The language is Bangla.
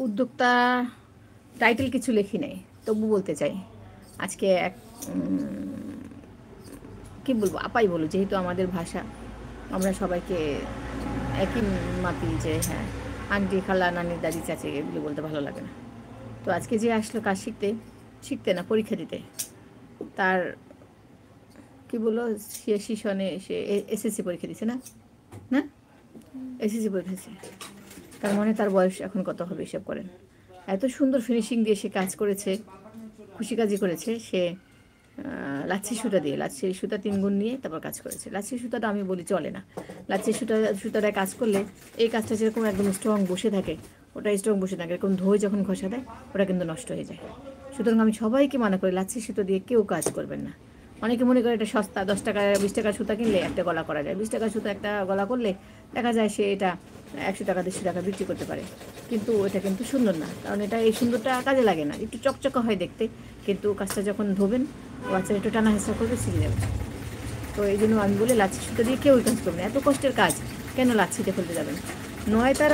উদ্যোক্তা টাইটেল কিছু লেখি নাই, তবু বলতে চাই আজকে এক কী বলবো, আপাই বলো, যেহেতু আমাদের ভাষা, আমরা সবাইকে একই মাপি যে হ্যাঁ আন্টি খালা নানি দাদি চাচি এগুলো বলতে ভালো লাগে না। তো আজকে যে আসলো কাজ শিখতে, শিখতে না পরীক্ষা দিতে, তার কি বললো, সে শিশনে সে এসএসসি পরীক্ষা দিছে না, না এসএসসি পরীক্ষা দিছে, তার মানে তার বয়স এখন কত হবে হিসাব করেন। এত সুন্দর ফিনিশিং দিয়ে সে কাজ করেছে, খুশি কাজই করেছে সে। লাচ্ছি সুতা দিয়ে, লাচ্ছি সুতা 3 গুণ নিয়ে তারপর কাজ করেছে। লাচ্ছি সুতাটা আমি বলি চলে না, লাচ্ছি সুতাটায় কাজ করলে এই কাজটা যেরকম একদম স্ট্রং বসে থাকে, ওটা স্ট্রং বসে থাকে, এরকম ধোয় যখন ঘষা দেয় ওটা কিন্তু নষ্ট হয়ে যায়। সুতরাং আমি সবাইকে মানা করি লাচ্ছি সুতো দিয়ে কেউ কাজ করবেন না। অনেকে মনে করে এটা সস্তা, 10 টাকা 20 টাকার সুতা কিনলে একটা গলা করা যায়, 20 টাকার সুতা একটা গলা করলে দেখা যায় সে এটা 100 টাকা 150 টাকা বিক্রি করতে পারে, কিন্তু এটা কিন্তু সুন্দর না, কারণ এটা এই সুন্দরটা কাজে লাগে না, একটু চকচকা হয় দেখতে, কিন্তু কাজটা যখন ধোবেন বাচ্চা একটু টানা হেঁচড়া করবে ছিঁড়ে যাবে। তো এই জন্য আমি বলি লাচ্ছি সুতো দিয়ে কেউই কাজ করবে না, এত কষ্টের কাজ কেন লাচ্ছিতে ফেলতে যাবেন। নয় তার